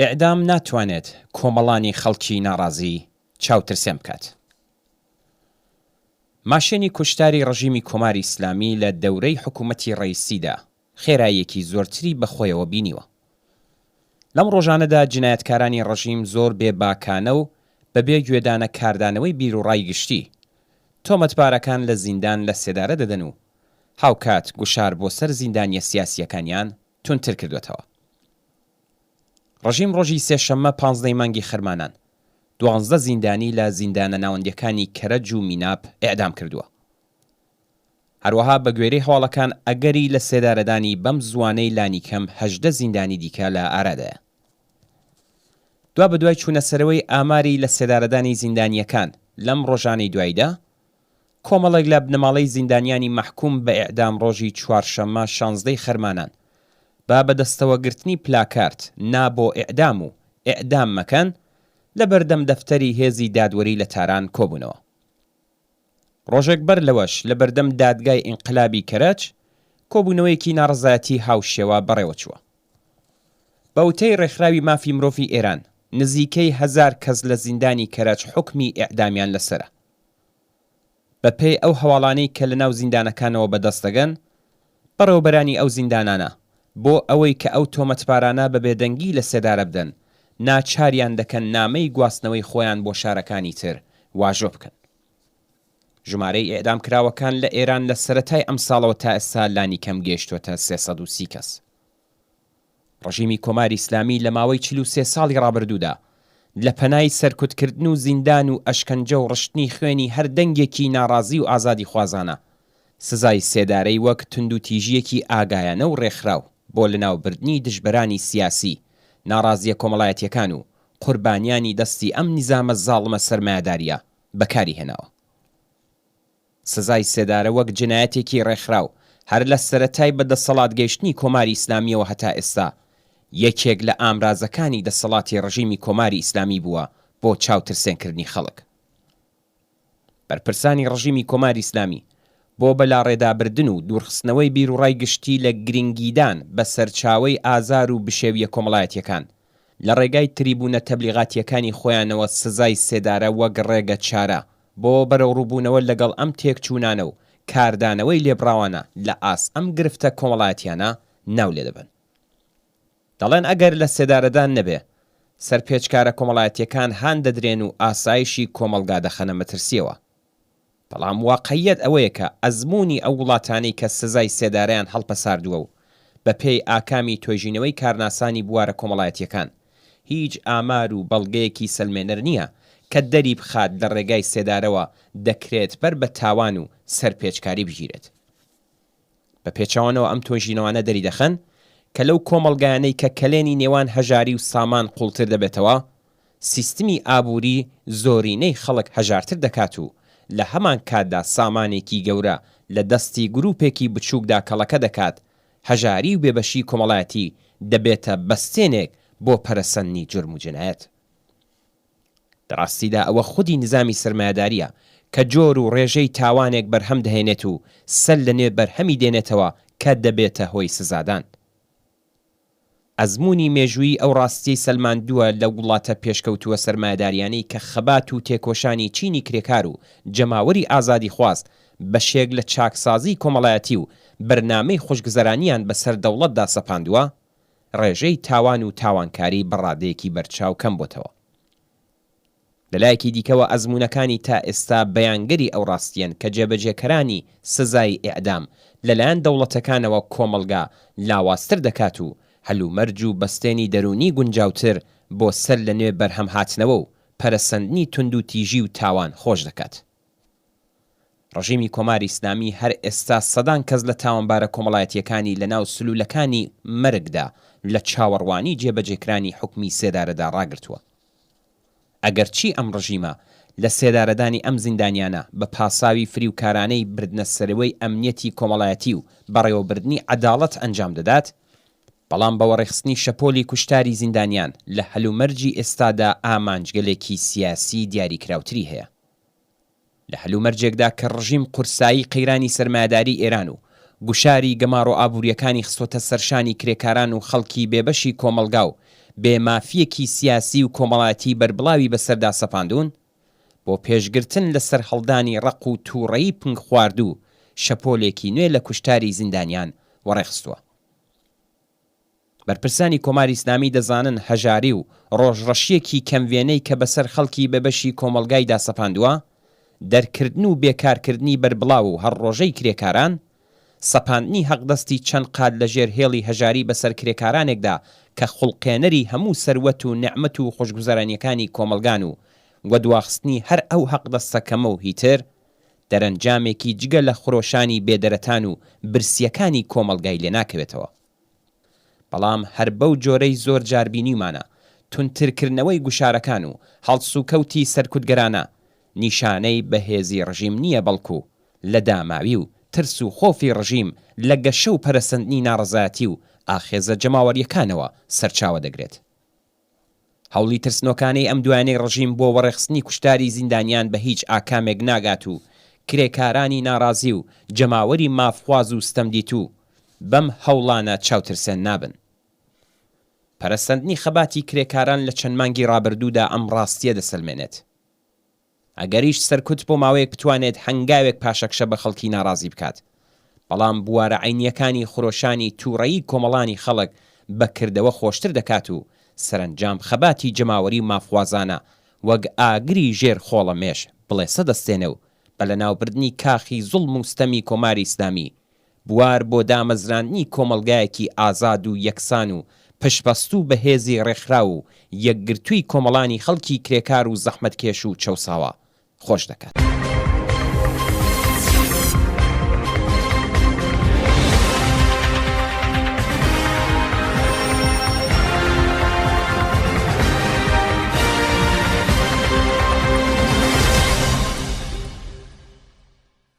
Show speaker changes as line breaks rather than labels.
ئێعدام ناتوانێت کۆمەڵانی خەڵکی ناڕازی چاوترسێن بکات. ماشێنی کوشتاری ڕژیمی کۆماری ئیسلامی لە دەورەی حکوومەتی ڕەیسیدا خێراییەکی زۆرتری بەخۆیەوە بینیوە. لەم ڕۆژانەدا جنایەتکارانی ڕژیم زۆر بێباکانە و بەبێ گوێدانە کاردانەوەی بیر و ڕای گشتی تۆمەتبارەکان لە زیندان لە سێدارە دەدەن و هاوکات گوشار بۆ سەر زیندانیە سیاسیەکانیان تونتر کردوێتەوە. ڕژیم ڕۆژی سێشەممە 15 مانگی خرمانان 12 زیندانی لە زیندانە ناوەندیەکانی کەرەج و میناپ ئێعدام کردووە. هەروەها بە گوێرەی هەواڵەکان ئەگەری لە سێدارەدانی بەم زوانەی لانی کەم 18 زیندانی دیکە لە ئارادەیە. دوا بەدوای چوونەسەرەوەی ئاماری لە سێدارەدانی زیندانیەکان لەم ڕۆژانەی دوایدا کۆمەڵێک لە بنەماڵەی زیندانیانی مەحکوم بە ئێعدام ڕۆژی چوارشەممە 16 خەرمانان با بەدەستەوەگرتنی پلاکارت نا بۆ ئێعدام و ئێعدام مەکەن لە بەردەم دەفتەری هێزی دادوەری لە تاران کۆبوونەوە. ڕۆژێک بەر لەوەش لە بەردەم دادگای ئینقلابی کەرەج کۆبوونەوەیەکی ناڕزایەتی هاوشێوە بەڕێوە چووە. بەوتەی ڕێکخراوی مافی مرۆڤی ئێران نزیکەی 1000 کەس لە زیندانی کەرەج حکمی ئێعدامیان لەسرە. بەپێی ئەو هەواڵانەی کە لە ناو زیندانەکانەوە بەدەستەگەن بەڕێوەبەرانی ئەو زیندانانە بۆ ئەوەی کە ئەو تۆمەتبارانە بە بێدەنگی لە سێدارە بدەن ناچاریان دەکەن نامەی گواستنەوەی خۆیان بۆ شارەکانی تر واژۆ بکەن. ژمارەی ئێعدام کراوەکان لە ئێران لە سەرەتای ئەم ساڵەوە تا ئێستا لانی کەم گەیشتووەتە 330 کەس. ڕژیمی کۆماری ئیسلامی لە ماوەی 43 ساڵی ڕابردوودا لە پەنای سەرکوتکردن و زیندان و ئەشکەنجە و ڕشتنی خوێنی هەر دەنگێکی ناڕازی و ئازادی خوازانە سزای سێدارەی وەک تند و تیژیەکی ئاگایانە و ڕێکخراو بۆ لەناوبردنی دژبەرانی سیاسی، ناڕازیە کۆمەڵایەتیەکان و قوربانیانی دەستی ئەم نیزامە زاڵمە سەرمایەداریە بەکاری هێناوە. سزای سێدارە وەک جنایەتێکی ڕێکخراو هەر لە سەرەتای بەدەسەڵات گەیشتنی کۆماری ئیسلامیەوە هەتا ئێستا یەکێک لە ئامرازەکانی دەسەڵاتی ڕژیمی کۆماری ئیسلامی بووە بۆ چاوترسێنکردنی خەڵک. بەرپرسانی ڕژیمی کۆماری ئیسلامی بۆ بەلاڕێدابردن و دوورخستنەوەی بیر و ڕای گشتی لە گرنگیدان بە سەرچاوەی ئازار و بشێویە کۆمەڵایەتیەکان لە ڕێگای تریبونە تەبلیغاتیەکانی خۆیانەوە سزای سێدارە وەک ڕێگە چارە بۆ بەرەو ڕووبوونەوە لەگەڵ ئەم تێکچوونانە و کاردانەوەی لێبراوانە لە ئاس ئەم گرفتە کۆمەڵایەتیانە ناو لێ دەبن. دەڵێن ئەگەر لە سێدارەدان نەبێ سەرپێچکارە کۆمەڵایەتیەکان هان دەدرێن و ئاسایشی کۆمەلگا دەخەنە مەترسیەوە. بەڵام واقعیەت ئەوەیە کە ئەزموونی ئەو وڵاتانەی کە سزای سێدارەیان هەڵپەساردووە و بە پێی ئاکامی توێژینەوەی کارناسانی بوارە کۆمەڵایەتیەکان هیچ ئامار و بەڵگەیەکی سەلمێنەر نییە کە دەری بخات لە ڕێگای سێدارەوە دەکرێت بەر بە تاوان و سەرپێچکاری بگیرێت. بە پێچەوانەوە ئەم توێژینەوانە دەری دەخەن کە لەو کۆمەڵگایانەی کە کەلێنی نێوان هەژاری و سامان قوڵتر دەبێتەوە سیستمی ئابووری زۆرینەی خەڵک هەژارتر دەکات و لە هەمان کاتدا سامانێکی گەورە لە دەستی گروپێکی بچووکدا کەڵەکە دەکات هەژاری و بێبەشی کۆمەڵایەتی دەبێتە بەستێنێک بۆ پەرەسەندنی جرم و جنایەت. دەڕاستیدا ئەوە خودی نظامی سەرمایەداریە کە جۆر و ڕێژەی تاوانێک بەرهەم دەهێنێت و سەل لە نوێ بەرهەمی دێنێتەوە کە دەبێتە هۆی سزادان. ئەزموونی مێژووی ئەو ڕاستی سەلماندووە لە وڵاتە پێشکەوتووە سەرمایەداریانەی کە خەبات و تێکۆشانی چینی کرێکار و جەماوەری ئازادی خواست بەشێک لە چاکسازی کۆمەڵایەتی و بەرنامەی خۆشگوزەرانیان بەسەر دەوڵەتدا سەپاندووە ڕێژەی تاوان و تاوانکاری بەڕادەیەکی بەرچاو کەم بۆتەوە. لەلایەکی دیکەوە ئەزموونەکانی تا ئێستا بەیانگەری ئەو ڕاستیان کە جێبەجێکەرانی سزای ئێعدام لەلایەن دەوڵەتەکانەوە کۆمەلگا لاوااستر دەکات و هەلومەرج و بەستێنی دەرونی گونجاوتر بۆ سەر لە نوێ بەرهەم هاتنەوە و پەرەسەندنی تند و تیژی و تاوان خۆش دەکات. ڕژیمی کۆماری ئیسلامی هەر ئێستا سەدان کەس لە تاوانبارە کۆمەڵایەتیەکانی لە ناو سلوولەکانی مەرگدا لە چاوەڕوانی جێبەجێکرانی حکمی سێدارەدا ڕاگرتووە. ئەگەرچی ئەم ڕژیمە لە سێدارەدانی ئەم زیندانیانە بە پاساوی فریوکارانەی بردنە سەرەوەی ئەمنیەتی کۆمەڵایەتی و بەڕێوەبردنی عەداڵەت ئەنجام دەدات، بەڵام بەوەڕێخستنی شەپۆلی کوشتاری زیندانیان لە هەلومەرجی ئێستادا ئامانجگەلێکی سیاسی دیاریکراوتری هەیە. لە هەلومەرجێکدا کە ڕژیم قورسایی قەیرانی سەرمایەداری ئێران و گوشاری گەماڕ و ئابووریەکانی خستۆتە سەرشانی کرێکاران و خەڵکی بێبەشی کۆمەلگا و بێمافیەکی سیاسی و کۆمەڵایەتی بەربڵاوی بەسەردا سەپاندوون بۆ پێشگرتن لەسەر هەڵدانی ڕق و تووڕەیی پنگ خوارد و شەپۆلێکی نوێ لە کوشتاری زیندانیان وەڕێخستووە. بەرپرسانی کۆماری ئیسلامی دەزانن هەژاری و ڕۆژڕەشیەکی کەموێنەی کە بەسەر خەڵکی بەبەشی کۆمەلگایدا سەپاندووە، دەرکردن و بێکارکردنی بەربڵاو و هەڕۆژەی کرێکاران، سەپاندنی حەقدەستی چەند قات لە ژێر هێڵی هەژاری بەسەر کرێکارانێکدا کە خوڵقێنەری هەموو سەروەت و نێعمەت و خۆشگوزەرانیەکانی کۆمەلگان و وەدواخستنی هەر ئەو حەقدەستەکەمە و هیتر دەرەنجامێکی جگە لە خۆشانی بێدەرەتان و برسیەکانی کۆمەلگای لێ ناکەوێتەوە. بەڵام هەر بەو جۆرەی زۆر جاربینیمانە تونترکردنەوەی گوشارەکان و هەڵس و کەوتی سەرکوتگەرانە نیشانەی بەهێزی ڕژیم نییە، بەڵکو لە داماوی و ترس و خۆفی ڕژیم لە گەشە و پەرەسەندنی ناڕەزایەتی و ئاخێزە جەماوەریەکانەوە سەرچاوە دەگرێت. هەوڵی ترسنۆکانەی ئەم دوایانەی ڕژیم بۆ وەڕێخستنی کوشتاری زیندانیان بە هیچ ئاکامێک ناگات و کرێکارانی ناڕازی و جەماوەری مافخواز و ستەمدیت و بەم هەوڵانە چاوترسێن نابن. پەرەسەندنی خەباتی کرێکاران لە چەند مانگی ڕابردوودا ئەم ڕاستیە دەسەلمێنێت. ئەگەریش سەرکوت بۆ ماوەیەک بتوانێت هەنگاوێک پاشەکشە بە خەڵکی ناڕازی بکات، بەڵام بوارە عینیەکانی خۆشانی تووڕەیی کۆمەڵانی خەڵک بەکردەوە خۆشتر دەکات و سەرنجام خەباتی جەماوەری مافخوازانە وەک ئاگری ژێر خۆڵە مێش بڵێسە دەستێنە و بە لەناوبردنی کاخی زوڵم و ستەمی کۆماری ئیسلامی بوار بۆ دامەزراندنی کۆمەلگایەکی ئازاد و یەکسان و پشپەست و بەهێزی ڕێکخرا و یەکگرتووی کۆمەڵانی خەڵکی کرێکار و زەحمەتکێش و چەوساوە خۆش دەکات.